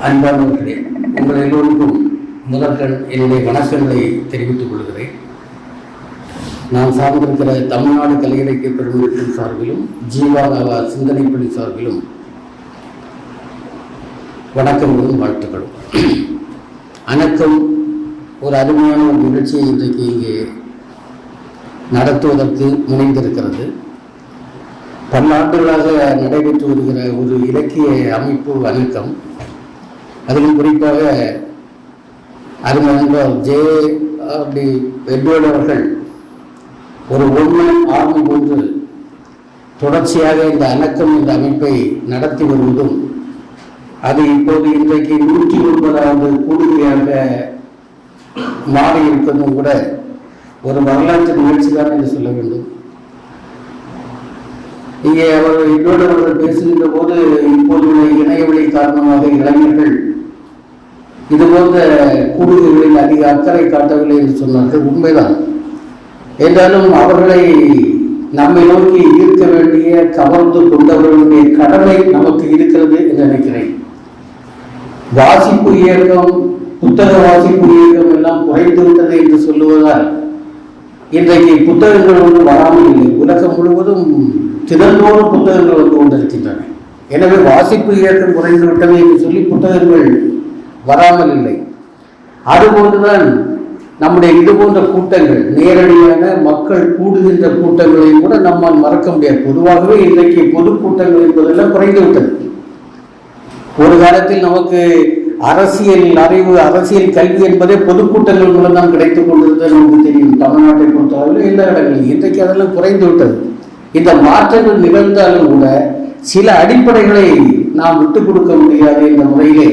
அன்பானவர்களே, உங்கள் எல்லோருக்கும் முதற்கண் என்னுடைய வணக்கங்களை தெரிவித்துக் கொள்கிறேன். நான் சார்ந்திருக்கிற தமிழ்நாடு கலை இலக்கிய பெருமன்றத்தின் சார்பிலும் ஜீவாதாவா சிந்தனைப்பள்ளி சார்பிலும் வணக்கங்களும் வாழ்த்துக்களும். அணக்கம் ஒரு அருமையான ஒரு நிகழ்ச்சியை இன்றைக்கு இங்கே நடத்துவதற்கு முனைந்திருக்கிறது. பல்லாண்டுகளாக நடைபெற்று வருகிற ஒரு இலக்கிய அமைப்பு அணக்கம். அதிலும் குறிப்பாக அருமையானவர் ஜே.ஆர்.டி. எட்வர்ட் அவர்கள் ஒரு ஒன்மன் ஆர்மி போன்று தொடர்ச்சியாக இந்த அணக்கம் என்ற அமைப்பை நடத்தி வருவதும், அது இப்போது இன்றைக்கு 109வது கூடுகையாக மாறி இருப்பதும் கூட ஒரு வரலாற்று நிகழ்ச்சி தான் என்று சொல்ல வேண்டும். இங்கே எட்வர்ட் அவர்கள் பேசுகின்ற போது இப்போதுள்ள இணையவழி காரணமாக இளைஞர்கள் இதுபோன்ற கூடுகைகளில் அதிக அக்கறை காட்டவில்லை என்று சொன்னார்கள். உண்மைதான். என்றாலும் அவர்களை நம்மை நோக்கி ஈர்க்க வேண்டிய, கவர்ந்து கொண்டவர்களுடைய கடமை நமக்கு இருக்கிறது என்று நினைக்கிறேன். வாசிப்பு இயக்கம், புத்தக வாசிப்பு இயக்கம் எல்லாம் குறைந்து விட்டது என்று சொல்லுவதால் இன்றைக்கு புத்தகங்கள் ஒன்றும் வராமல் இல்லை. உலகம் முழுவதும் தினந்தோறும் புத்தகங்கள் வந்து கொண்டிருக்கின்றன. எனவே வாசிப்பு இயக்கம் குறைந்து விட்டது என்று சொல்லி புத்தகங்கள் வராமல் இல்லை. அதுபோன்றுதான் நம்முடைய இது போன்ற கூட்டங்கள், நேரடியான மக்கள் கூடுகின்ற கூட்டங்களை கூட நம்மால் மறக்க முடியாது. பொதுவாகவே இன்றைக்கு பொதுக்கூட்டங்கள் என்பதெல்லாம் குறைந்து விட்டது. ஒரு காலத்தில் நமக்கு அரசியல் அறிவு, அரசியல் கல்வி என்பதே பொதுக்கூட்டங்கள் மூலம் தான் கிடைத்துக் கொண்டிருந்தது நமக்கு தெரியும். தமிழ்நாட்டை பொறுத்தளவில் எல்லா இடங்களிலும் இன்றைக்கு அதெல்லாம் குறைந்து விட்டது. இந்த மாற்றங்கள் நிகழ்ந்தாலும் கூட சில அடிப்படைகளை நாம் விட்டுக் கொடுக்க முடியாது. இந்த முறையிலே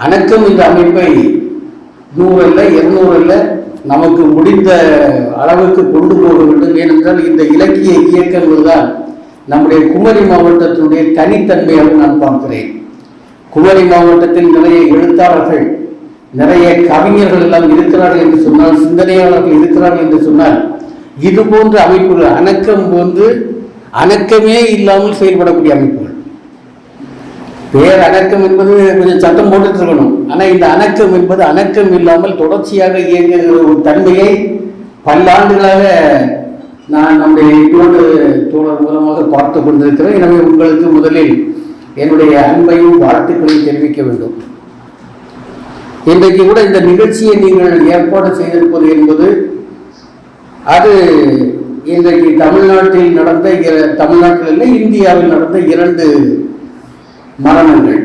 அணக்கம் இந்த அமைப்பை 100 அல்ல 200 அல்ல, நமக்கு முடிந்த அளவுக்கு கொண்டு போக வேண்டும். ஏனென்றால் இந்த இலக்கிய இயக்கங்கள் தான் நம்முடைய குமரி மாவட்டத்தினுடைய தனித்தன்மையாக நான் பார்க்கிறேன். குமரி மாவட்டத்தில் நிறைய எழுத்தாளர்கள், நிறைய கவிஞர்கள் எல்லாம் இருக்கிறார்கள் என்று சொன்னால், சிந்தனையாளர்கள் இருக்கிறார்கள் என்று சொன்னால், இது போன்ற அமைப்புகள் அணக்கம் போன்று அணக்கமே இல்லாமல் செயல்படக்கூடிய அமைப்புகள். பேர் அணக்கம் என்பது கொஞ்சம் சட்டம் போட்டுட்டு இருக்கணும். ஆனால் இந்த அணக்கம் என்பது அணக்கம் இல்லாமல் தொடர்ச்சியாக இயங்குகிற ஒரு தன்மையை பல்லாண்டுகளாக நான் நம்முடைய இன்னொரு தோழர் மூலமாக பார்த்து கொண்டிருக்கிறேன். எனவே உங்களுக்கு முதலில் என்னுடைய அன்பையும் வாழ்த்துக்களையும் தெரிவிக்க வேண்டும். இன்றைக்கு கூட இந்த நிகழ்ச்சியை நீங்கள் ஏற்பாடு செய்திருப்பது என்பது அது இன்றைக்கு தமிழ்நாட்டில் நடந்த, தமிழ்நாட்டில் இல்லை இந்தியாவில் நடந்த 2 மரணங்கள்.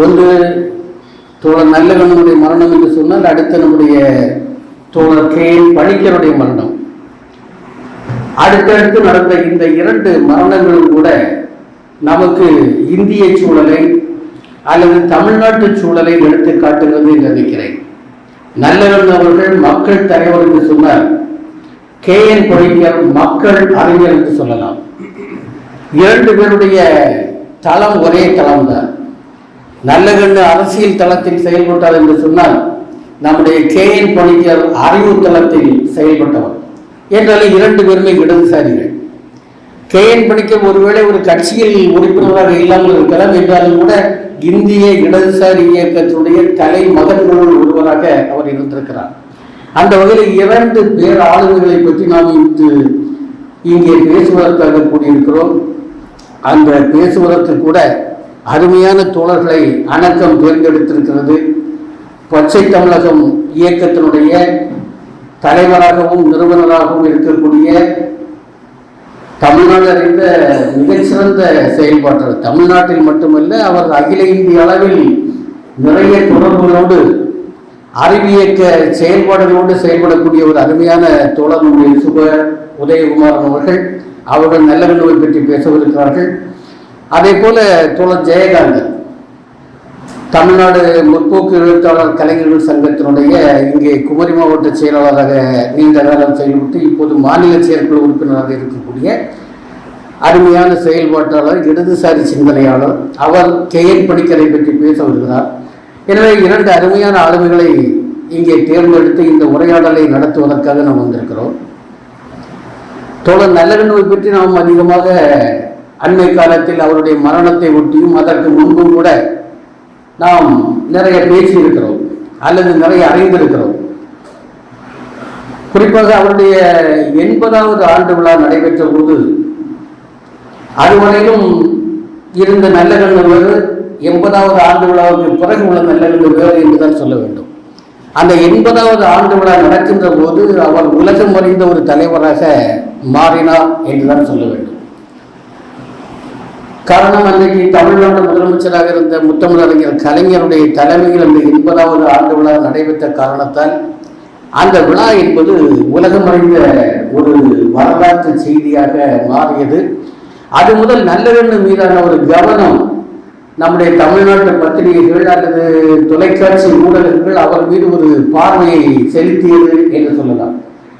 ஒன்று தோழர் நல்லகண்ணனுடைய மரணம் என்று சொன்னால், அடுத்த நம்முடைய தோழர் கே.என். பணிக்கருடைய மரணம். அடுத்தடுத்து நடந்த இந்த 2 மரணங்களும் கூட நமக்கு இந்திய சூழலை அல்லது தமிழ்நாட்டு சூழலை எடுத்து காட்டுகிறது என்று நினைக்கிறேன். நல்லகண்ணன் அவர்கள் மக்கள் தலைவர் என்று சொன்னார். கே.என். பணிக்கர் மக்கள் அறிஞர் என்று சொல்லலாம். 2 பேருடைய தளம் ஒரே தளம் தான். நல்லகண்ணு அரசியல் தளத்தில் செயல்பட்டார் என்று சொன்னால், நம்முடைய கே.என். பணிக்கர் அறிவு தளத்தில் செயல்பட்டவர். என்றாலும் 2 பேருமே இடதுசாரிகள். கே.என். பணிக்கர் ஒருவேளை ஒரு கட்சியில் உறுப்பினராக இல்லாமல் இருக்கலாம். என்றாலும் கூட இந்திய இடதுசாரி இயக்கத்தினுடைய தலை மகன்களுள் ஒருவராக அவர் இருந்திருக்கிறார். அந்த வகையில் 2 பேர் ஆளுமைகளை பற்றி நாம் இங்கே பேசுவதற்காக கூடியிருக்கிறோம். அந்த பேசுவதற்கு கூட அருமையான தோழர்களை அணக்கம் தேர்ந்தெடுத்திருக்கிறது. பச்சை தமிழகம் இயக்கத்தினுடைய தலைவராகவும் நிறுவனராகவும் இருக்கக்கூடிய தமிழ்நாடு அறிந்த மிகச்சிறந்த செயல்பாட்டாளர். தமிழ்நாட்டில் மட்டுமல்ல, அவர் அகில இந்திய அளவில் நிறைய தொடர்புகளோடு அறிவியக்க செயல்பாடுகளோடு செயல்படக்கூடிய ஒரு அருமையான தோழர் சுப உதயகுமாரன் அவர்கள் நல்லகண்ணுவை பற்றி பேசவிருக்கிறார்கள். அதே போல தோழர் ஜெயகாந்தன், தமிழ்நாடு முற்போக்கு எழுத்தாளர் கலைஞர்கள் சங்கத்தினுடைய இங்கே குமரி மாவட்ட செயலாளராக நீண்ட காலம் செயல்பட்டு இப்போது மாநில செயற்குழு உறுப்பினராக இருக்கக்கூடிய அருமையான செயல்பாட்டாளர், இடதுசாரி சிந்தனையாளர். அவர் கே.என். பணிக்கரை பற்றி பேச வருகிறார். எனவே 2 அருமையான ஆளுமைகளை இங்கே தேர்ந்தெடுத்து இந்த உரையாடலை நடத்துவதற்காக நாம் வந்திருக்கிறோம். தோழர் நல்லகண்ணுவை பற்றி நாம் அதிகமாக அண்மை காலத்தில் அவருடைய மரணத்தை ஒட்டியும் அதற்கு முன்பும் கூட நாம் நிறைய பேசியிருக்கிறோம் அல்லது நிறைய அறிந்திருக்கிறோம். குறிப்பாக அவருடைய 80வது ஆண்டு விழா நடைபெற்ற போது அதுவரையிலும் இருந்த நல்லகண்ணு வேறு, 80வது ஆண்டு விழாவுக்கு பிறகு உள்ள நல்லகண்ணு வேறு என்றுதான் சொல்ல வேண்டும். அந்த 80வது ஆண்டு விழா நடக்கின்ற போது அவர் உலகம் அறிந்த ஒரு தலைவராக மாறினார் என்றுதான் சொல்ல வேண்டும். காரணம், அன்றைக்கு தமிழ்நாடு முதலமைச்சராக இருந்த முத்தமிழறிஞர் கலைஞருடைய தலைமையில் அந்த 80வது ஆண்டு விழா நடைபெற்ற காரணத்தால் அந்த விழா என்பது உலகம் அறிந்த ஒரு வரலாற்று செய்தியாக மாறியது. அது முதல் நல்லகண்ணு மீதான ஒரு கவனம் நம்முடைய தமிழ்நாட்டு பத்திரிகைகள் அல்லது தொலைக்காட்சி ஊடகங்கள் அவர் மீது ஒரு பார்வையை செலுத்தியது என்று சொல்லலாம்.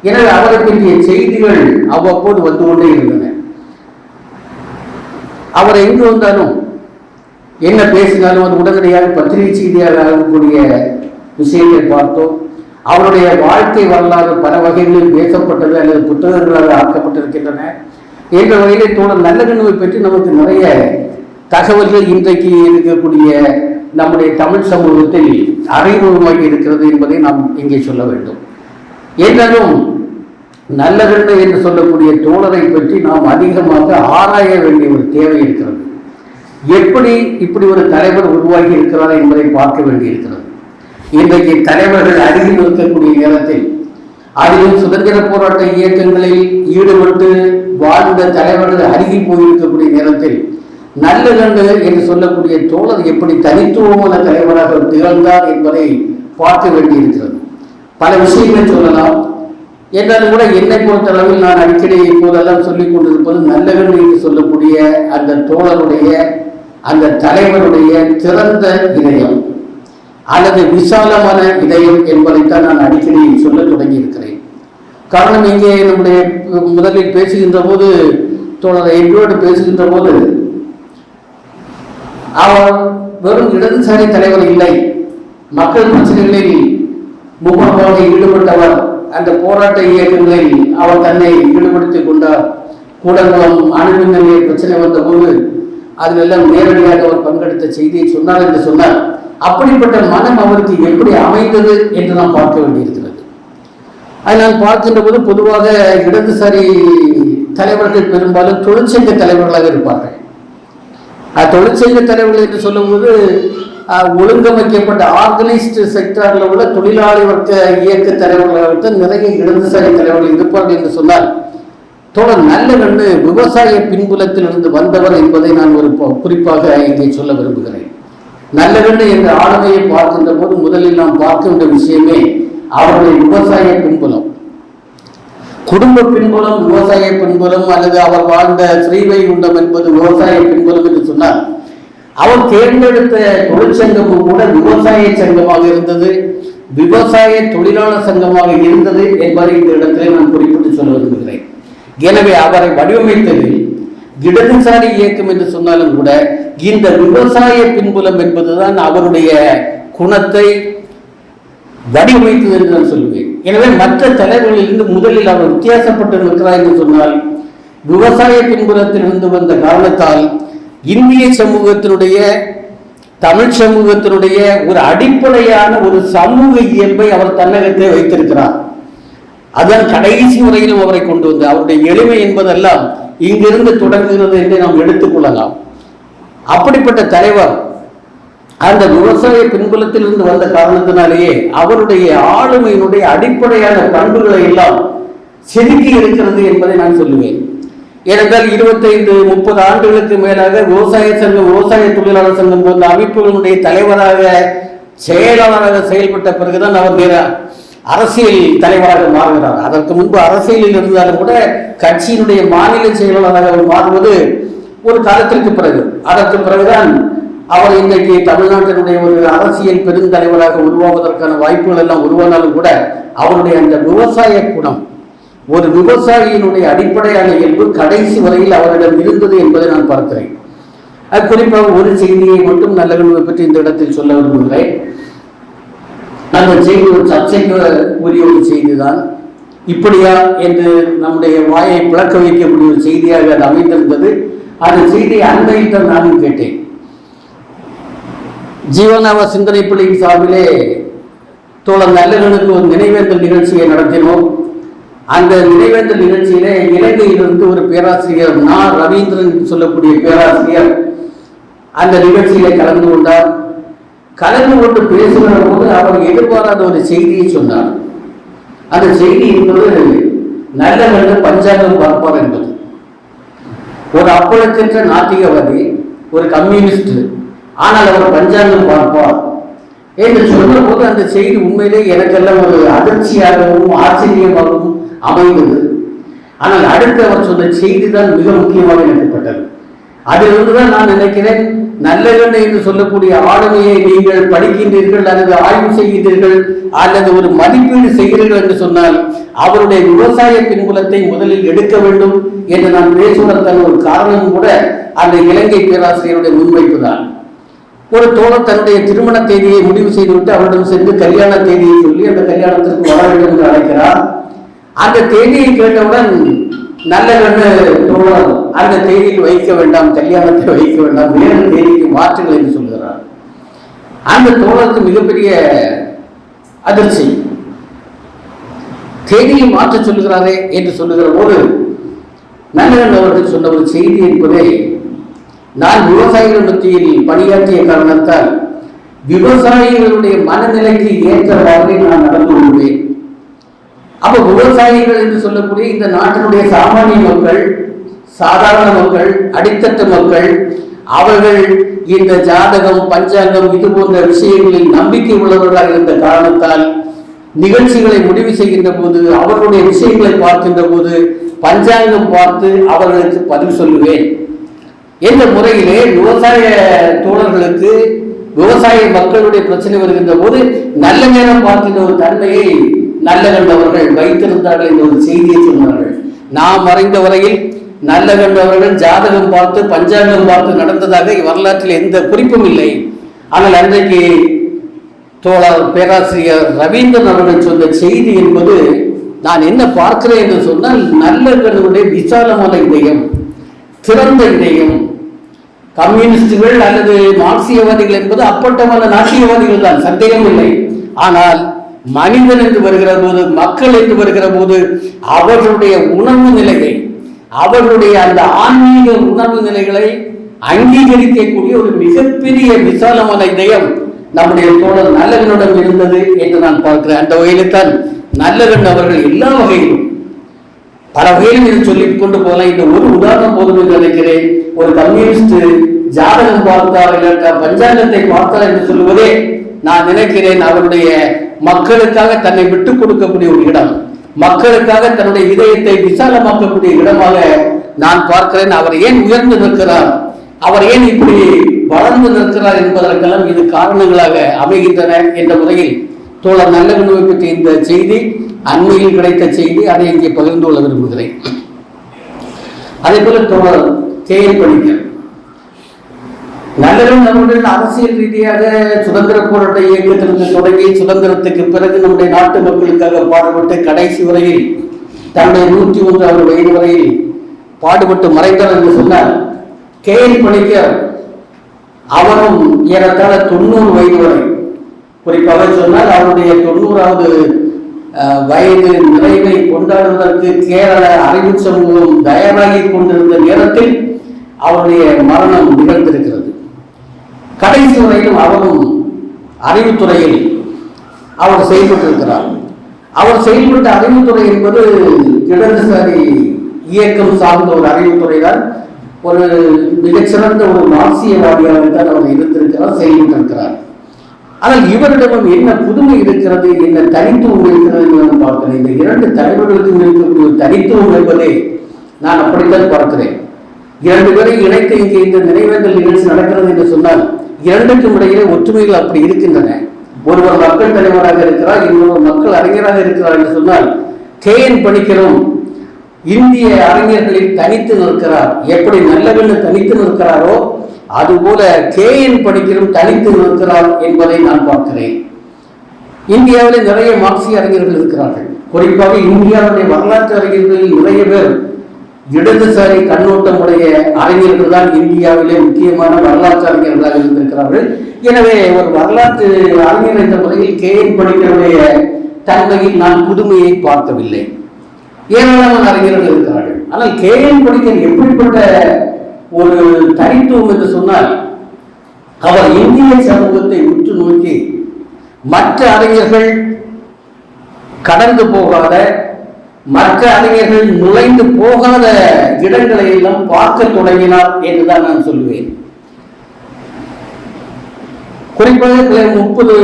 எனவே அவரை பற்றிய செய்திகள் அவ்வப்போது வந்து கொண்டே இருந்தன. அவர் எங்கு வந்தாலும் என்ன பேசினாலும் அது உடனடியாக பத்திரிகை செய்தியாக ஆகக்கூடிய விஷயத்தை பார்த்தோம். அவருடைய வாழ்க்கை வரலாறு பல வகைகளில் பேசப்பட்டது அல்லது புத்தகங்களாக ஆக்கப்பட்டிருக்கின்றன. என்ற வகையிலே தோழர் நல்லகண்ணுவை பற்றி நமக்கு நிறைய தகவல்கள் இன்றைக்கு இருக்கக்கூடிய நம்முடைய தமிழ் சமூகத்தில் அறிமுகமாகி இருக்கிறது என்பதை நாம் இங்கே சொல்ல வேண்டும். என்றாலும் நல்லகண்ணு என்று சொல்லக்கூடிய தோழரை பற்றி நாம் அதிகமாக ஆராய வேண்டிய ஒரு தேவை இருக்கிறது. எப்படி இப்படி ஒரு தலைவர் உருவாகி இருக்கிறார் என்பதை பார்க்க வேண்டியிருக்கிறது. இன்றைக்கு தலைவர்கள் அருகில் இருக்கக்கூடிய நேரத்தில், அதிலும் சுதந்திர போராட்ட இயக்கங்களில் ஈடுபட்டு வாழ்ந்த தலைவர்கள் அருகில் போயிருக்கக்கூடிய நேரத்தில் நல்லகண்ணு என்று சொல்லக்கூடிய தோழர் எப்படி தனித்துவமான தலைவராக திகழ்ந்தார் என்பதை பார்க்க வேண்டியிருக்கிறது. பல விஷயங்களை சொல்லலாம். என்றாலும் கூட என்னை பொறுத்தளவில் நான் அடிக்கடி இப்போதெல்லாம் சொல்லிக் கொண்டிருப்பது நல்லகண்ணு என்று சொல்லக்கூடிய அந்த தோழருடைய அந்த தலைவருடைய திறந்த இதயம் அல்லது விசாலமான இதயம் என்பதைத்தான் நான் அடிக்கடி சொல்ல தொடங்கி இருக்கிறேன். காரணம், இங்கே நம்முடைய முதலில் பேசுகின்ற போது தோழர் எங்களோடு பேசுகின்ற போது அவர் வெறும் இடதுசாரி தலைவர் இல்லை, மக்கள் பிரச்சனைகளில் முகமாக ஈடுபட்டவர். அந்த போராட்ட இயக்கங்களில் அவர் தன்னை ஈடுபடுத்திக் கொண்டார். கூடங்குளம் அணுமின் நிலைய பிரச்சனை வந்த போது அதிலெல்லாம் நேரடியாக அவர் பங்கெடுத்த செய்தியை சொன்னார் என்று சொன்னார். அப்படிப்பட்ட மனம் அவருக்கு எப்படி அமைந்தது என்று நாம் பார்க்க வேண்டியிருக்கிறது. அதை நான் பார்க்கின்ற போது பொதுவாக இடதுசாரி தலைவர்கள் பெரும்பாலும் தொழிற்சங்க தலைவர்களாக இருப்பார்கள். தொழிற்சங்க தலைவர்கள் என்று சொல்லும்போது ஒழுங்கமைக்கப்பட்ட ஆர்கனைஸ்டு செக்டரில் உள்ள தொழிலாளி வர்க்க இயக்க தலைவர்களாக நிறைய இடதுசாரி தலைவர்கள் இருப்பார்கள் என்று சொன்னால், தோழர் நல்லகண்ணு விவசாய பின்புலத்திலிருந்து வந்தவர் என்பதை நான் ஒரு குறிப்பாக இங்கே சொல்ல விரும்புகிறேன். நல்லகண்ணு என்ற ஆளுமையை பார்க்கின்ற போது முதலில் நாம் பார்க்க வேண்டிய விஷயமே அவருடைய விவசாய பின்புலம். குடும்ப பின்புலம் விவசாய பின்புலம் அல்லது அவர் வாழ்ந்த ஸ்ரீவைகுண்டம் என்பது விவசாய பின்புலம் என்று சொன்னார். அவர் தேர்ந்தெடுத்த தொழிற்சங்கமும் கூட விவசாய சங்கமாக இருந்தது, விவசாய தொழிலாளர் சங்கமாக இருந்தது என்பதை இந்த இடத்திலே நான் குறிப்பிட்டு சொல்ல விரும்புகிறேன். எனவே அவரை வடிவமைத்ததில் இடதுசாரி இயக்கம் என்று சொன்னாலும் கூட இந்த விவசாய பின்புலம் என்பதுதான் அவருடைய குணத்தை வடிவமைத்தது என்று நான் சொல்லுவேன். எனவே மற்ற தலைவர்களிலிருந்து முதலில் அவர் வித்தியாசப்பட்டு இருக்கிறார் என்று சொன்னால், விவசாய பின்புலத்தில் இருந்து வந்த காரணத்தால் இந்திய சமூகத்தினுடைய தமிழ் சமூகத்தினுடைய ஒரு அடிப்படையான ஒரு சமூக இயல்பை அவர் தன்னகத்தை வைத்திருக்கிறார். அதன் கடைசி முறையிலும் அவரை கொண்டு வந்து அவருடைய எளிமை என்பதெல்லாம் இங்கிருந்து தொடங்குகிறது என்று நாம் எடுத்துக்கொள்ளலாம். அப்படிப்பட்ட தலைவர் அந்த விவசாய பின்புலத்திலிருந்து வந்த காரணத்தினாலேயே அவருடைய ஆளுமையினுடைய அடிப்படையான பண்புகளை எல்லாம் செதுக்கி இருக்கிறது என்பதை நான் சொல்லுவேன். ஏனென்றால் 25-30 ஆண்டுகளுக்கு மேலாக விவசாய சங்கம், விவசாய தொழிலாளர் சங்கம் போன்ற அமைப்புகளுடைய தலைவராக செயலாளராக செயல்பட்ட பிறகுதான் அவர் அரசியல் தலைவராக மாறுகிறார். அதற்கு முன்பு அரசியலில் இருந்தாலும் கூட கட்சியினுடைய மாநில செயலாளராக அவர் மாறுவது ஒரு காலத்திற்கு பிறகு. அதற்கு பிறகுதான் அவர் இன்றைக்கு தமிழ்நாட்டினுடைய ஒரு அரசியல் பெருந்தலைவராக உருவாவதற்கான வாய்ப்புகள் எல்லாம் உருவானாலும் கூட அவருடைய அந்த விவசாய குணம், ஒரு விவசாயியினுடைய அடிப்படையான இயல்பு கடைசி வரையில் அவரிடம் இருந்தது என்பதை நான் பார்க்கிறேன். குறிப்பாக ஒரு செய்தியை மட்டும் நல்லகண்ணுவை பற்றி இந்த இடத்தில் சொல்ல விரும்புகிறேன். அந்த செய்தி ஒரு சர்ச்சைக்கு உரிய ஒரு செய்தி தான். இப்படியா என்று நம்முடைய வாயை பிளக்க வைக்கக்கூடிய ஒரு செய்தியாக அது அமைந்திருந்தது. அந்த செய்தியை அண்மையில் தான் நானும் கேட்டேன். ஜீவனாவ சிந்தனை பள்ளியின் சார்பிலே தோழர் நல்லகனுக்கு ஒரு நினைவேந்தல் நிகழ்ச்சியை நடத்தினோம். அந்த நினைவேந்தல் நிகழ்ச்சியிலே இலங்கையிலிருந்து ஒரு பேராசிரியர் ரவீந்திரன் சொல்லக்கூடிய பேராசிரியர் அந்த நிகழ்ச்சியிலே கலந்து கொண்டார். கலந்து கொண்டு பேசுகிற போது அவர் எதிர்பாராத ஒரு செய்தியை சொன்னார். அந்த செய்தி என்பது நல்லகன் பஞ்சாங்கம் பார்ப்பார் என்பது. ஒரு அப்பளக்கற்ற நாத்திகவாதி, ஒரு கம்யூனிஸ்ட், ஆனால் அவர் பஞ்சாங்கம் பார்ப்பார் என்று சொன்ன போது அந்த செய்தி உண்மையிலே எனக்கெல்லாம் ஒரு அதிர்ச்சியாகவும் ஆச்சரியமாகவும் அமைந்தது. ஆனால் அடுத்து அவர் சொன்ன செய்தி தான் மிக முக்கியமாக எனக்குப்பட்டது. அதிலிருந்துதான் நான் நினைக்கிறேன், நல்லகன் என்று சொல்லக்கூடிய ஆளுமையை நீங்கள் படிக்கின்றீர்கள் அல்லது ஆய்வு செய்கின்றீர்கள் அல்லது ஒரு மதிப்பீடு செய்கிறீர்கள் என்று சொன்னால் அவருடைய விவசாய பின்புலத்தை முதலில் எடுக்க வேண்டும் என்று நான் பேசுவதற்கான ஒரு காரணம் கூட அந்த இலங்கை பேராசிரியருடைய முன்வைப்பு தான். ஒரு தோழர் தன்னுடைய திருமண தேதியை முடிவு செய்துவிட்டு அவரிடம் சென்று கல்யாண தேதியை சொல்லி அந்த கல்யாணத்திற்கு வர வேண்டும் என்று அழைக்கிறார். அந்த தேதியை கேட்டவுடன் நல்லகன் தோழர் அந்த தேதியில் வைக்க வேண்டாம், கல்யாணத்தை வைக்க வேண்டாம், வேறு தேதிக்கு மாற்றுங்கள் என்று சொல்கிறார். அந்த தோழருக்கு மிகப்பெரிய அதிர்ச்சி. தேதியை மாற்ற சொல்லுகிறாரே என்று சொல்லுகிற போது நல்லகன் அவர்கள் சொன்ன ஒரு செய்தி என்பதை, நான் விவசாயிகள் மத்தியில் பணியாற்றிய காரணத்தால் விவசாயிகளுடைய மனநிலைக்கு ஏற்றவாறு நான் நடந்து கொள்வேன். அப்ப விவசாயிகள் என்று சொல்லக்கூடிய இந்த நாட்டினுடைய சாமானிய மக்கள், சாதாரண மக்கள், அடித்தட்டு மக்கள், அவர்கள் இந்த ஜாதகம், பஞ்சாங்கம் இது போன்ற விஷயங்களில் நம்பிக்கை உள்ளவர்களாக இருந்த காரணத்தால் நிகழ்ச்சிகளை முடிவு செய்கின்ற போது, அவர்களுடைய விஷயங்களை பார்க்கின்ற போது பஞ்சாங்கம் பார்த்து அவர்களுக்கு பதிவு சொல்லுவேன் என்ற முறையிலே விவசாய தோழர்களுக்கு, விவசாய மக்களுடைய பிரச்சனை வருகின்ற போது நல்ல நேரம் பார்க்கின்ற ஒரு தன்மையை நல்லகன் அவர்கள் வைத்திருந்தார்கள் என்ற ஒரு செய்தியை சொன்னார்கள். நாம் அறிந்த வரையில் நல்லகன் அவர்கள் ஜாதகம் பார்த்து பஞ்சாங்கம் பார்த்து நடந்ததாக வரலாற்றில் எந்த குறிப்பும் இல்லை. ஆனால் அன்றைக்கு தோழர் பேராசிரியர் ரவீந்திரன் அவர்கள் சொன்ன செய்தி என்பது, நான் என்ன பார்க்கிறேன் என்று சொன்னால், நல்லகனுடைய விசாலமான இதயம், திறந்த இதயம். கம்யூனிஸ்டுகள் அல்லது மார்க்சியவாதிகள் என்பது அப்பட்டமான நாட்டியவாதிகள் தான், சந்தேகம் இல்லை. ஆனால் மனிதன் என்று வருகிற போது, மக்கள் என்று வருகிற போது அவர்களுடைய உணர்வு நிலையை, அவர்களுடைய அந்த ஆன்மீக உணர்வு நிலைகளை அங்கீகரிக்கக்கூடிய ஒரு மிகப்பெரிய விசாலமான இதயம் நம்முடைய தோழர் நல்லகனிடம் இருந்தது என்று நான் பார்க்கிறேன். அந்த வகையில்தான் நல்லகன் அவர்கள் எல்லா வகையிலும், பல வகையிலும் இதை சொல்லிக் கொண்டு போகலாம். இந்த ஒரு உதாரணம் போதும் என்று நினைக்கிறேன். ஒரு கம்யூனிஸ்ட் ஜாதகம் பார்த்தார், பஞ்சாங்கத்தை பார்த்தார் என்று சொல்லுவதே நான் நினைக்கிறேன் அவருடைய மக்களுக்காக தன்னை விட்டுக் கொடுக்கக்கூடிய ஒரு இடம், மக்களுக்காக தன்னுடைய இதயத்தை விசாலமாக்கக்கூடிய இடமாக நான் பார்க்கிறேன். அவர் ஏன் உயர்ந்து நிற்கிறார், அவர் ஏன் இப்படி வளர்ந்து நிற்கிறார் என்பதற்கெல்லாம் இது காரணங்களாக அமைகின்றன என்ற முறையில் தோழர் நல்லகனுவை பற்றி இந்த செய்தி அண்மையில் கிடைத்த செய்தி, அதை இங்கே பகிர்ந்து கொள்ள விரும்புகிறேன். அதே போல தோழர் கேஎல் பணிக்கர் நல்லகன் அவர்கள் அரசியல் ரீதியாக சுதந்திர போராட்ட இயக்கத்திலிருந்து தொடங்கி சுதந்திரத்துக்கு பிறகு நம்முடைய நாட்டு மக்களுக்காக பாடுபட்டு கடைசி வரையில் தன்னுடைய 101 வயது வரையில் பாடுபட்டு மறைந்தார் என்று சொன்னார். கேஎல் பணிக்கர் அவரும் ஏறத்தாழ 90 வயது வரை, குறிப்பாக சொன்னால் அவருடைய 90வது வயது நிறைவை கொண்டாடுவதற்கு கேரள அறிவு சமூகம் தயாராகி கொண்டிருந்த நேரத்தில் அவருடைய மரணம் நிகழ்ந்திருக்கிறது. கடைசி வரையிலும் அவரும் அறிவுத்துறையில் அவர் செயல்பட்டிருக்கிறார். அவர் செயல்பட்ட அறிவுத்துறை என்பது இடதுசாரி இயக்கம் சார்ந்த ஒரு அறிவுத்துறை தான். ஒரு மிகச்சிறந்த ஒரு மார்க்சியவாதியாகத்தான் அவர் இருந்திருக்கிறார், செயல்பட்டிருக்கிறார். ஆனால் இவரிடமும் என்ன புதுமை இருக்கிறது, என்ன தனித்துவம் இருக்கிறது என்று நான் பார்க்கிறேன். இந்த இரண்டு தலைவர்களுக்கும் இருக்கக்கூடிய தனித்துவம் என்பதை நான் அப்படித்தான் பார்க்கிறேன். இரண்டு பேரை இணைத்து இங்கே இந்த நினைவேந்தல் நிகழ்ச்சி நடக்கிறது என்று சொன்னால் இரண்டுக்கும் இடையிலே ஒற்றுமைகள் அப்படி இருக்கின்றன. ஒருவர் மக்கள் தலைவராக இருக்கிறார், இன்னொரு மக்கள் அறிஞராக இருக்கிறார் என்று சொன்னால் கேஎன் பணிக்கரும் இந்திய அறிஞர்களில் தனித்து நிற்கிறார். எப்படி நல்லகன் தனித்து நிற்கிறாரோ அதுபோல கேஎன் பணிக்கரும் தனித்து நிற்கிறார் என்பதை நான் பார்க்கிறேன். இந்தியாவிலே நிறைய மார்க்சிய அறிஞர்கள் இருக்கிறார்கள். குறிப்பாக இந்தியாவுடைய வரலாற்று அறிஞர்களில் நிறைய பேர் இடதுசாரி கண்ணோட்டமுடைய அறிஞர்கள் தான் இந்தியாவிலே முக்கியமான வரலாற்று அறிஞர்களாக இருந்திருக்கிறார்கள். எனவே ஒரு வரலாற்று அறிஞர் என்ற முறையில் கேஎன் பணிக்கருடைய தன்மையில் நான் புதுமையை பார்க்கவில்லை. ஏராளமான அறிஞர்கள் இருக்கிறார்கள். ஆனால் கேஎன் பணிக்கர் எப்படிப்பட்ட ஒரு தனித்துவம் என்று சொன்னால், அவர் இந்திய சமூகத்தை உற்று நோக்கி மற்ற அறிஞர்கள் கடந்து போகாத, மற்ற அறிஞர்கள் நுழைந்து போகாத இடங்களை எல்லாம் பார்க்க தொடங்கினார் என்றுதான் நான் சொல்லுவேன். குறிப்பாக 30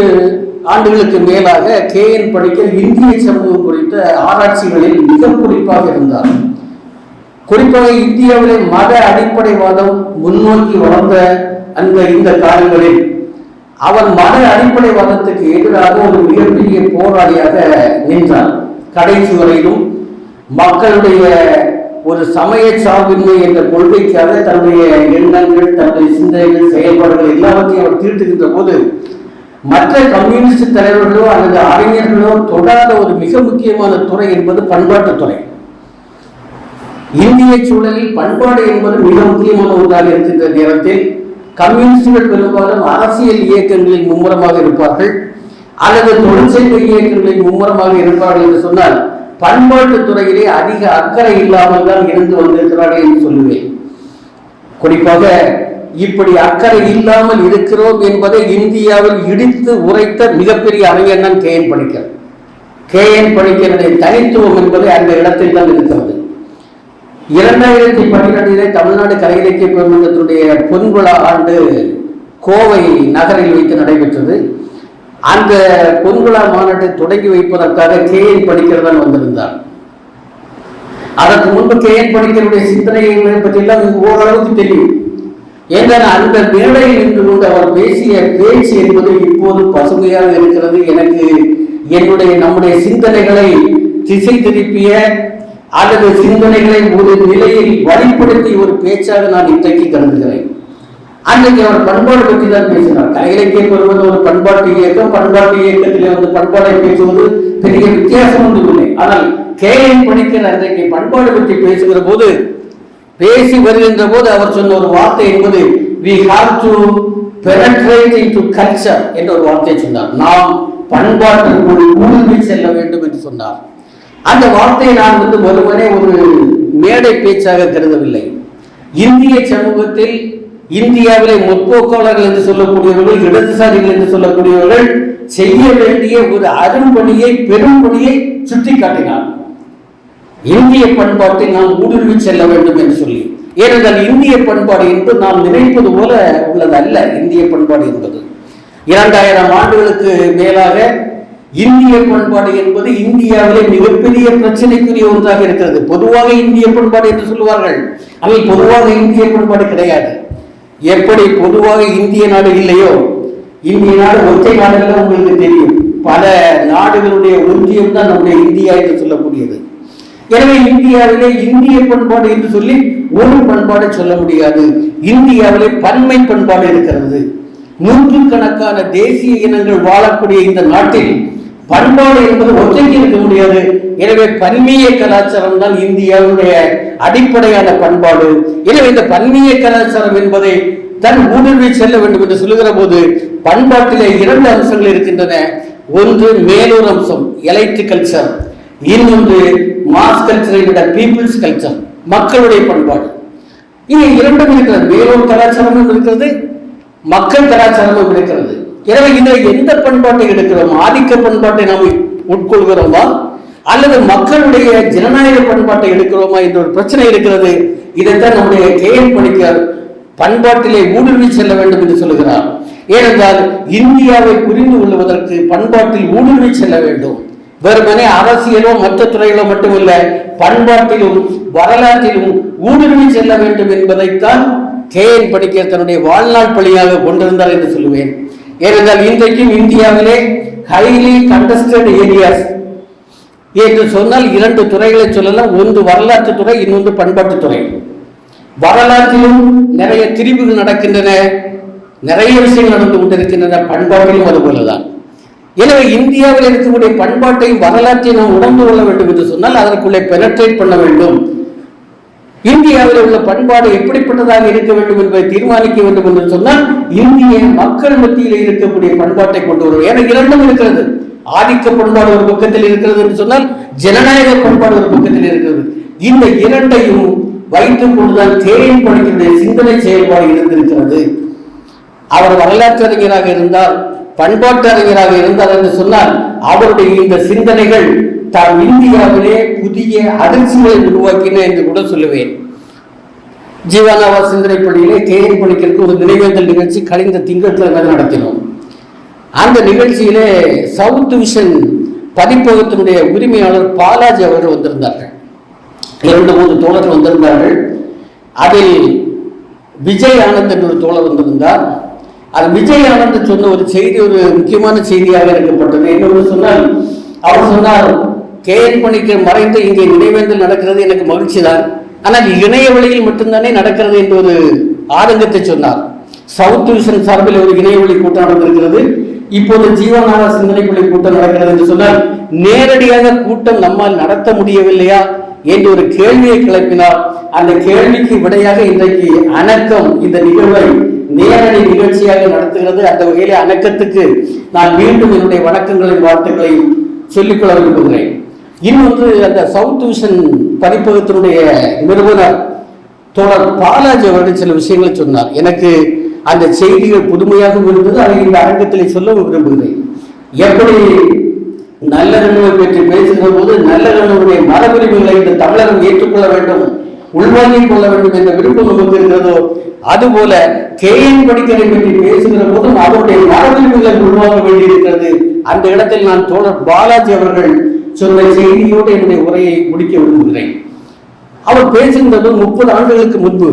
ஆண்டுகளுக்கு மேலாக கேஎன் பணிக்கர் இந்திய சமூகம் குறித்த ஆராய்ச்சிகளில் மிக குறிப்பாக இருந்தார். குறிப்பாக இந்தியாவிலே மத அடிப்படைவாதம் முன்னோக்கி வளர்ந்த இந்த காலங்களில் அவர் மத அடிப்படைவாதத்துக்கு எதிராக ஒரு மிகப்பெரிய போராளியாக நின்றார். கடைசி வரையிலும் மக்களுடைய ஒரு சமய சார்பின்மை என்ற கொள்கைக்காக தன்னுடைய எண்ணங்கள், தன்னுடைய சிந்தனைகள், செயல்பாடுகள் எல்லாவற்றையும் அவர் தீட்டுகின்ற போது மற்ற கம்யூனிஸ்ட் தலைவர்களோ அல்லது அறிஞர்களோ தொடாத ஒரு மிக முக்கியமான துறை என்பது பண்பாட்டுத்துறை. இந்திய சூழலில் பண்பாடு என்பது மிக முக்கியமான ஒன்றாக இருக்கின்ற நேரத்தில் கம்யூனிஸ்டுகள் பெரும்பாலும் அரசியல் இயக்கங்களில் மும்முரமாக இருப்பார்கள் அல்லது தொழிற்சங்க இயக்கங்களில் மும்முரமாக இருப்பார்கள் என்று சொன்னால், பண்பாட்டு துறையிலே அதிக அக்கறை இல்லாமல் தான் இருந்து வந்திருக்கிறார்கள் என்று சொல்லுவேன். குறிப்பாக இப்படி அக்கறை இல்லாமல் இருக்கிறோம் என்பதை இந்தியாவில் இடித்து உரைத்த மிகப்பெரிய அறிஞர் தான் கேஎன் பணிக்கர். கேஎன் பணிக்கருடைய தனித்துவம் என்பதை அந்த இடத்தில் தான் இருக்கிறது. 2012 தமிழ்நாடு கலை இலக்கிய பெருமன்றத்தினுடைய பொன்விழா ஆண்டு கோவை நகரில் வைத்து நடைபெற்றது. அந்த பொன்விழா மாநாட்டை தொடங்கி வைப்பதற்காக கேஎன் பணிக்கர் தான் வந்திருந்தார். அதற்கு முன்பு கேஎன் பணிக்கருடைய சிந்தனைகளை பற்றியெல்லாம் ஓரளவுக்கு தெரியும். ஏனென்றால் அந்த மேடையில் நின்று கொண்டு அவர் பேசிய பேச்சு என்பது இப்போது பசுமையாக இருக்கிறது. எனக்கு நம்முடைய சிந்தனைகளை திசை திருப்பிய அல்லது சிந்தனைகளை ஒரு நிலையில் வழிப்படுத்திய ஒரு பேச்சாக நான் இன்றைக்கு கருதுகிறேன். அன்றைக்கு அவர் பண்பாடு பற்றி தான் பேசினார். கலை இலக்கியம் பெறுவது ஒரு பண்பாட்டு இயக்கம். பண்பாட்டு இயக்கத்திலே பண்பாடை பேசுவது பெரிய வித்தியாசம் ஒன்றும் இல்லை. ஆனால் கேஎன் பணிக்கர் அன்றைக்கு பண்பாடு பற்றி பேசுகிற போது, பேசி வருகின்ற போது அவர் சொன்ன ஒரு வார்த்தை என்பது we have to penetrate into culture என்ற ஒரு வார்த்தையை சொன்னார். நாம் பண்பாட்டிற்குள் ஊடுருவி செல்ல வேண்டும் என்று சொன்னார். அந்த வார்த்தையை நான் வெறுமனே ஒரு மேடை பேச்சாக கருதவில்லை. இந்திய சமூகத்தில் இந்தியாவிலே முற்போக்காளர்கள் என்று சொல்லக்கூடியவர்கள், இடதுசாரிகள் என்று சொல்லக்கூடியவர்கள் செய்ய வேண்டிய ஒரு அரும்பணியை, பெரும்பணியை சுட்டி காட்டினார். இந்திய பண்பாட்டை நாம் ஊடுருவி செல்ல வேண்டும் என்று சொல்லி. ஏனென்றால் இந்திய பண்பாடு என்பது நாம் நினைப்பது போல உள்ளது அல்ல. இந்திய பண்பாடு என்பது 2000 ஆண்டுகளுக்கு மேலாக இந்திய பண்பாடு என்பது இந்தியாவிலே மிகப்பெரிய பிரச்சனைக்குரிய ஒன்றாக இருக்கிறது. பொதுவாக இந்திய பண்பாடு என்று சொல்லுவார்கள். ஆனால் பொதுவாக இந்திய பண்பாடு கிடையாது. எப்படி பொதுவாக இந்திய நாடு இல்லையோ, இந்திய நாடு ஒற்றை நாடுகள் உங்களுக்கு தெரியும். பல நாடுகளுடைய ஒன்றியம் தான் நம்முடைய இந்தியா என்று சொல்லக்கூடியது. எனவே இந்தியாவிலே இந்திய பண்பாடு என்று சொல்லி ஒரு பண்பாடு சொல்ல முடியாது. இந்தியாவிலே பன்மை பண்பாடு இருக்கிறது. நூற்றுக்கணக்கான தேசிய இனங்கள் வாழக்கூடிய இந்த நாட்டில் பண்பாடு என்பது ஒற்றைக்கு இருக்க முடியாது. எனவே பன்மீய கலாச்சாரம் தான் இந்தியாவுடைய அடிப்படையான பண்பாடு. எனவே இந்த பன்மீய கலாச்சாரம் என்பதை தன் ஊடுருவி செல்ல வேண்டும் என்று சொல்லுகிற போது பண்பாட்டிலே 2 அம்சங்கள் இருக்கின்றன. ஒன்று மேலூர் அம்சம், எலைட் கல்ச்சர். இன்னொன்று மாஸ் கல்ச்சரை விட பீப்புள்ஸ் கல்ச்சர், மக்களுடைய பண்பாடு. இது 2ம் இருக்கிறது. மேலூர் கலாச்சாரமும் இருக்கிறது, மக்கள் கலாச்சாரமும் இருக்கிறது. எனவே இதில் எந்த பண்பாட்டை எடுக்கிறோம்? ஆதிக்க பண்பாட்டை நாம் உட்கொள்கிறோமா அல்லது மக்களுடைய ஜனநாயக பண்பாட்டை எடுக்கிறோமா என்ற ஒரு பிரச்சனை இருக்கிறது. இதைத்தான் நம்முடைய கேஎன் பணிக்கர் பண்பாட்டிலே ஊடுருவி செல்ல வேண்டும் என்று சொல்லுகிறார். ஏனென்றால் இந்தியாவை புரிந்து கொள்வதற்கு பண்பாட்டில் ஊடுருவி செல்ல வேண்டும். வெறுமனே அரசியலோ மற்ற துறைகளோ மட்டுமல்ல, பண்பாட்டிலும் வரலாற்றிலும் ஊடுருவி செல்ல வேண்டும் என்பதைத்தான் கேஎன் பணிக்கர் தன்னுடைய வாழ்நாள் பணியாக கொண்டிருந்தார் என்று சொல்லுவேன். ஏனென்றால் இன்றைக்கும் இந்தியாவிலே ஹைலி கண்டஸ்டட் ஏரியாஸ் என்று சொன்னால் 2 துறைகளை சொல்லலாம். ஒன்று வரலாற்று துறை, இன்னொன்று பண்பாட்டு துறை. வரலாற்றிலும் நிறைய திரிவுகள் நடக்கின்றன, நிறைய விஷயங்கள் நடந்து கொண்டிருக்கின்றன. பண்பாட்டிலும் அதுபோலதான். எனவே இந்தியாவில் இருக்கக்கூடிய பண்பாட்டையும் வரலாற்றையும் நாம் உணர்ந்து கொள்ள வேண்டும் என்று சொன்னால் அதற்குள்ளே பெனட்ரேட் பண்ண வேண்டும். இந்தியாவில் உள்ள பண்பாடு எப்படிப்பட்டதாக இருக்க வேண்டும் என்பதை தீர்மானிக்க வேண்டும் என்று சொன்னால் இந்திய மக்கள் மத்தியில் இருக்கக்கூடிய பண்பாட்டை கொண்டு வரும். ஏன்னா இரண்டும் இருக்கிறது. ஆதிக்க பண்பாடு ஒரு பக்கத்தில் இருக்கிறது என்று சொன்னால் ஜனநாயக பண்பாடு ஒரு பக்கத்தில் இருக்கிறது. இந்த இரண்டையும் வைத்துக் கொண்டுதான் கேஎன் பணிக்கருடைய சிந்தனை செயல்பாடு இருந்திருக்கிறது. அவர் வரலாற்று அறிஞராக இருந்தால், பண்பாட்டு அறிஞராக இருந்தார் என்று சொன்னால் அவருடைய இந்த சிந்தனைகள் தான் இந்தியாவிலே புதிய அதிர்ச்சிகளை உருவாக்கின என்று கூட சொல்லுவேன். ஜீவானாவா சிந்தனை பள்ளியிலே கேஎன் பணிக்கருக்கு ஒரு நினைவேந்தல் நிகழ்ச்சி கழிந்த திங்கட்கிழமை நடத்தினோம். அந்த நிகழ்ச்சியிலே சவுத் விஷன் பதிப்பகத்தினுடைய உரிமையாளர் பாலாஜி அவர்கள் வந்திருந்தார்கள். 2-3 தோழர்கள் வந்திருந்தார்கள். அதில் விஜய் ஆனந்த் என்ற ஒரு தோழர் வந்திருந்தார். அது விஜய் ஆனந்த் சொன்ன ஒரு செய்தி ஒரு முக்கியமான செய்தியாக இருக்கப்பட்டது. என்னொன்று சொன்னால், அவர் சொன்னார், கேஎன் பணிக்கர் மறைந்து இங்கே நினைவேந்தல் நடக்கிறது எனக்கு மகிழ்ச்சி தான், ஆனால் இணைய வழியில் மட்டும்தானே நடக்கிறது என்று ஒரு ஆதங்கத்தை சொன்னார். சவுத் விஷன் சார்பில் ஒரு இணையவழி கூட்டம் நடந்திருக்கிறது, இப்போது ஜீவனாவா சிந்தனை பள்ளி கூட்டம் நடக்கிறது என்று சொன்னால் நேரடியாக கூட்டம் நம்மால் நடத்த முடியவில்லையா என்று ஒரு கேள்வியை கிளப்பினார். அந்த கேள்விக்கு விடையாக இன்றைக்கு அணக்கம் இந்த நிகழ்வை நேரடி நிகழ்ச்சியாக நடத்துகிறது. அந்த வகையிலே அணக்கத்துக்கு நான் மீண்டும் என்னுடைய வணக்கங்களையும் வாழ்த்துக்களையும் சொல்லிக்கொள்ள விரும்புகிறேன். இன்னொன்று, அந்த சவுத் விஷன் பதிப்பகத்தினுடைய நிறுவனர் தோழர் பாலாஜி அவர்கள் சில விஷயங்களை சொன்னார். எனக்கு அந்த செய்திகள் புதுமையாக இருந்தது. அதை இந்த அரங்கத்திலே சொல்ல விரும்புகிறேன். எப்படி நல்லெண்ணவை பற்றி பேசுகிற போது நல்லெண்ணனுடைய மரபுரிமைகளை இந்த தமிழகம் ஏற்றுக்கொள்ள வேண்டும், உள்வாங்கிக் கொள்ள வேண்டும் என்ற விருப்பம் நமக்கு இருக்கிறதோ, அதுபோல கேஎன் பணிக்கரை பற்றி பேசுகிற போதும் அவருடைய மரபுரிமைகளை உள்வாங்க வேண்டியிருக்கிறது. அந்த இடத்தில் நான் தோழர் பாலாஜி அவர்கள் சொன்ன செய்தியோடு என்னுடைய உரையை முடிக்க விரும்புகிறேன். அவர் பேசுகின்றது 30 ஆண்டுகளுக்கு முன்பு.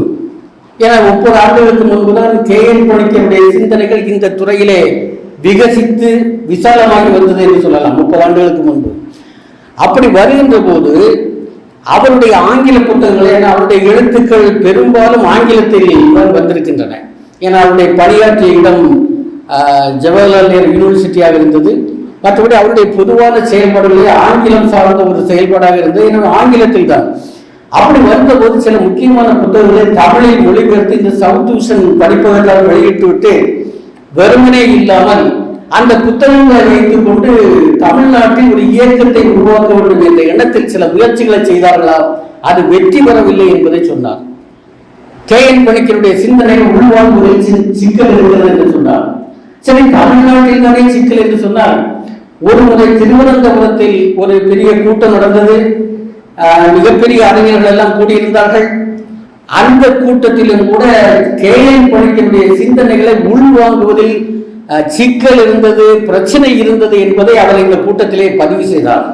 ஏன்னா 30 ஆண்டுகளுக்கு முன்புதான் கேஎன் பணிக்கருடைய சிந்தனைகள் இந்த துறையிலே விகசித்து விசாலமாகி வந்தது என்று சொல்லலாம். 30 ஆண்டுகளுக்கு முன்பு அப்படி வருகின்ற போது அவருடைய ஆங்கில புத்தகங்கள், ஏன்னா அவருடைய எழுத்துக்கள் பெரும்பாலும் ஆங்கிலத்தில் வந்திருக்கின்றன. ஏன்னா அவருடைய பணியாற்றிய இடம் ஜவஹர்லால் நேரு யூனிவர்சிட்டியாக இருந்தது. மற்றபடி அவருடைய பொதுவான செயல்பாடுகளே ஆங்கிலம் சார்ந்த ஒரு செயல்பாடாக இருந்தது. ஏன்னா ஆங்கிலத்தில் தான். அப்படி வந்தபோது சில முக்கியமான புத்தகங்களை தமிழில் மொழிபெயர்த்து இந்த சவுத் விஷன் பதிப்பகத்தால் வெளியிட்டு விட்டு வெறுமனே இல்லாமல் அந்த புத்தகங்களை வைத்துக் கொண்டு தமிழ்நாட்டில் ஒரு இயக்கத்தை உருவாக்க வேண்டும் என்ற எண்ணத்தில் சில முயற்சிகளை செய்தார்களா, அது வெற்றி பெறவில்லை என்பதை சொன்னார். கேஎன் பணிக்கருடைய சிந்தனை உள்வாங்குவதில் சிக்கல் இருக்கிறது என்று சொன்னார். சரி, தமிழ்நாட்டில் தானே சிக்கல் என்று சொன்னால், ஒரு முறை திருவனந்தபுரத்தில் ஒரு பெரிய கூட்டம் நடந்தது. மிகப்பெரிய அறிஞர்கள் எல்லாம் கூடியிருந்தார்கள். அந்த கூட்டத்திலும் கூட கேஎன் பணிக்கருடைய சிந்தனைகளை உள்வாங்குவதில் சிக்கல் இருந்தது, பிரச்சனை இருந்தது என்பதை அவர் இந்த கூட்டத்திலே பதிவு செய்தார்.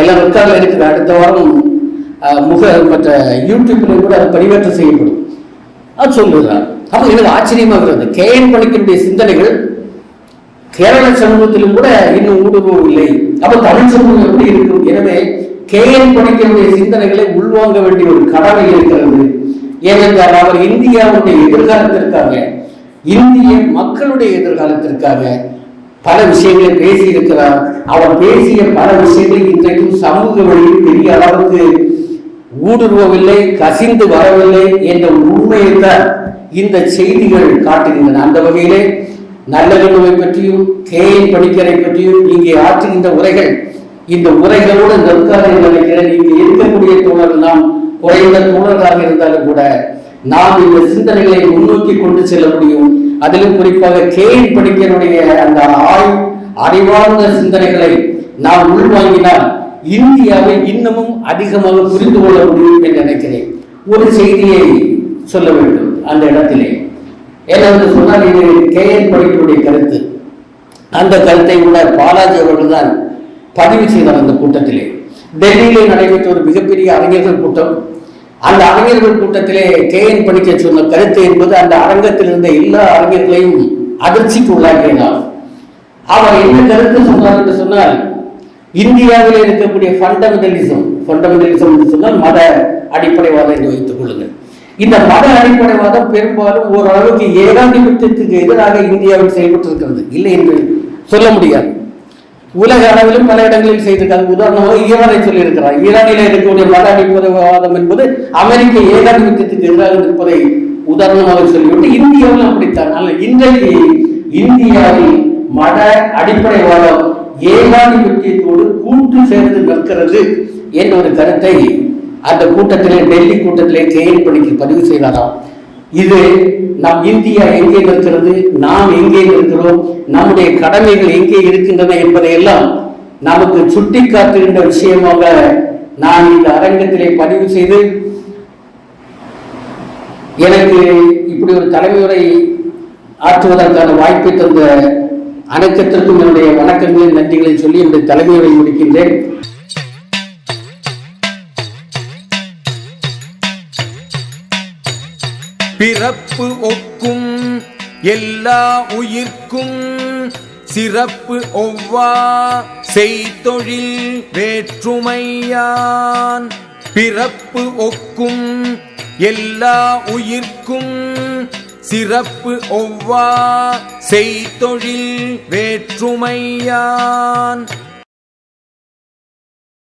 எல்லாம் ரெக்கார்டில் இருக்குது. அடுத்த வாரம் மற்ற யூடியூப்ல கூட அது பதிவேற்றம் செய்யப்படும். அது சொல்லுகிறார். அப்போ எனக்கு ஆச்சரியமாகிறது. கேஎன் பணிக்கருடைய சிந்தனைகள் கேரள சமூகத்திலும் கூட இன்னும் ஊடுருவவில்லை. அப்ப தமிழ் சமூகம் எப்படி இருக்கும்? எனவே கேஎன் பணிக்கருடைய சிந்தனைகளை உள்வாங்க வேண்டிய ஒரு கடமை இருக்கிறது. ஏனென்றால் அவர் இந்தியாவுடைய எதிர்காலத்திற்காக, இந்திய மக்களுடைய எதிர்காலத்திற்காக பல விஷயங்களை பேசியிருக்கிறார். அவர் பேசிய பல விஷயங்கள் இன்றைக்கும் சமூக வழியில் பெரிய அளவுக்கு ஊடுருவவில்லை, கசிந்து வரவில்லை என்ற உண்மையைத்தான் இந்த செய்திகள் காட்டுகின்றன. அந்த வகையிலே நல்லெண்ணவை பற்றியும் கேஎன் பணிக்கரை பற்றியும் இங்கே ஆற்றுகின்ற உரைகள், இந்த உரைகளோடு நற்காலை நினைக்கிறேன். இங்கே இருக்கக்கூடிய தோழர்கள் நாம் குறைந்த தோழர்களாக இருந்தாலும் கூட நாம் இந்த சிந்தனைகளை முன்னோக்கி கொண்டு செல்ல முடியும். அதிலும் குறிப்பாக கேஎன் பணிக்கருடைய அந்த அறிவார்ந்த சிந்தனைகளை நாம் உள்வாங்கினால் இந்தியாவை இன்னமும் அதிகமாக புரிந்து கொள்ள முடியும் என்று நினைக்கிறேன். ஒரு செய்தியை சொல்ல வேண்டும் அந்த இடத்திலே. என்னவென்று சொன்னால், இது கேஎன் பணிக்கருடைய கருத்து. அந்த கருத்தை கூட பாலாஜி அவர்கள் தான் பதிவு செய்தார் அந்த கூட்டத்திலே. டெல்லியிலே நடைபெற்ற ஒரு மிகப்பெரிய அறிஞர்கள் கூட்டம். அந்த அறிஞர்கள் கூட்டத்திலே கேஎன் பணிக்கர் சொன்ன கருத்து என்பது அந்த அரங்கத்தில் இருந்த எல்லா அறிஞர்களையும் அதிர்ச்சிக்கு உள்ளாக்கினார். அவர் என்ன கருத்து சொன்னார் என்று சொன்னால், இந்தியாவில் இருக்கக்கூடிய ஃபண்டமெண்டலிசம் என்று சொன்னால் மத அடிப்படைவாதம் என்று வைத்துக் கொள்ளுங்கள். இந்த மத அடிப்படைவாதம் பெரும்பாலும் ஓரளவுக்கு ஏகாதிபத்தியத்துக்கு எதிராக இந்தியாவில் செயல்பட்டிருக்கிறது, இல்லை என்று சொல்ல முடியாது. உலக அளவிலும் பல இடங்களில் செய்திருக்காங்க. உதாரணமாக ஈரானை சொல்லியிருக்கிறார். ஈரானில் இருக்கக்கூடிய மத அடிப்படைவாதம் என்பது அமெரிக்க ஏகாதிபத்தியத்துக்கு எதிராக இருப்பதை உதாரணமாக சொல்லிவிட்டு இந்தியாவில் அப்படித்தான். இன்றைக்கு இந்தியாவில் மத அடிப்படைவாதம் ஏகாதிபத்தியத்தோடு கூட்டு சேர்ந்து நிற்கிறது என்ற ஒரு கருத்தை அந்த கூட்டத்திலே, டெல்லி கூட்டத்திலே கேஎன் பணிக்கு பதிவு செய்தாராம். இது நம் இந்தியா எங்கே இருக்கிறது, நாம் எங்கே இருக்கிறோம், நம்முடைய கடமைகள் எங்கே இருக்கின்றன என்பதை எல்லாம் நமக்கு சுட்டி காட்டுகின்ற விஷயமாக நான் இந்த அரங்கத்திலே பதிவு செய்து, எனக்கு இப்படி ஒரு தலைமுறை ஆற்றுவதற்கான வாய்ப்பை தந்த அனைத்திற்கும் என்னுடைய வணக்கங்களின் நன்றிகளை சொல்லி என்னுடைய தலைமையுரை முடிக்கின்றேன். பிறப்பு ஒக்கும் எல்லா உயிர்க்கும் சிறப்பு ஒவ்வா செய்தொழில் வேற்றுமையான். பிறப்பு ஒக்கும் எல்லா உயிர்க்கும் சிறப்பு ஒவ்வா செய்தொழில் வேற்றுமையான்.